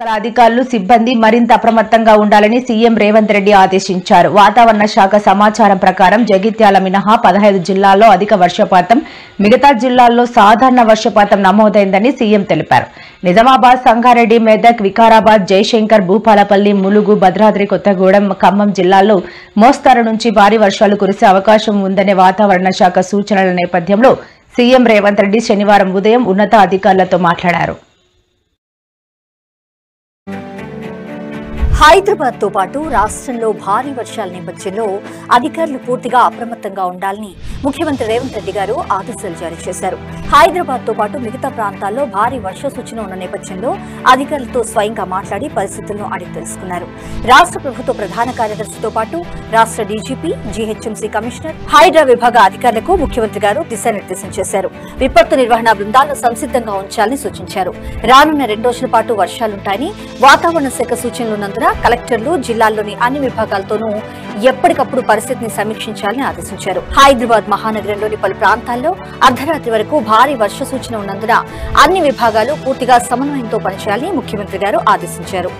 అధికారులు సిబ్బంది మరింత అప్రమత్తంగా ఉండాలని సీఎం రేవంత్ రెడ్డి ఆదేశించారు. వాతావరణ శాఖ సమాచారం ప్రకారం జగిత్యాల మినహా 15 జిల్లాల్లో అధిక వర్షపాతం, మిగతా జిల్లాల్లో సాధారణ వర్షపాతం నమోదైందని సీఎం తెలిపారు. నిజామాబాద్, సంగారెడ్డి, మెదక్, వికారాబాద్, జయశంకర్, భూపాలపల్లి, ములుగు, భద్రాద్రి కొత్తగూడెం, ఖమ్మం జిల్లాల్లో మోస్తరు నుంచి భారీ వర్షాలు కురిసే అవకాశం ఉందనే వాతావరణ శాఖ సూచనల నేపథ్యంలో సీఎం రేవంత్ రెడ్డి శనివారం ఉదయం ఉన్నత అధికారులతో మాట్లాడారు. హైదరాబాద్ తో పాటు రాష్ట్రంలో భారీ వర్షాల నేపథ్యంలో అధికారులు పూర్తిగా అప్రమత్తంగా ఉండాలని ముఖ్యమంత్రి రేవంత్ రెడ్డి గారు ఆదేశాలు జారీ చేశారు. హైదరాబాద్ తో పాటు మిగతా ప్రాంతాల్లో భారీ వర్ష సూచన ఉన్న నేపథ్యంలో అధికారులతో స్వయంగా మాట్లాడి పరిస్థితులను అడిగి తెలుసుకున్నారు. రాష్ట్ర ప్రభుత్వ ప్రధాన కార్యదర్శితో పాటు రాష్ట్ర డీజీపీ, జీహెచ్ఎంసీ కమిషనర్, హైడ్రా విభాగ అధికారులకు ముఖ్యమంత్రి గారు దిశానిర్దేశం చేశారు. విపత్తు నిర్వహణ బృందాలను సంసిద్ధంగా ఉంచాలని సూచించారు. రానున్న 2 రోజుల పాటు వర్షాలుంటాయని వాతావరణ శాఖ సూచనలున్నందున కలెక్టర్లు జిల్లాల్లోని అన్ని విభాగాలతోనూ ఎప్పటికప్పుడు పరిస్థితిని సమీక్షించాలని ఆదేశించారు. హైదరాబాద్ మహానగరంలోని పలు ప్రాంతాల్లో అర్ధరాత్రి వరకు భారీ వర్ష సూచన ఉన్నందున అన్ని విభాగాలు పూర్తిగా సమన్వయంతో పనిచేయాలని ముఖ్యమంత్రి గారు ఆదేశించారు.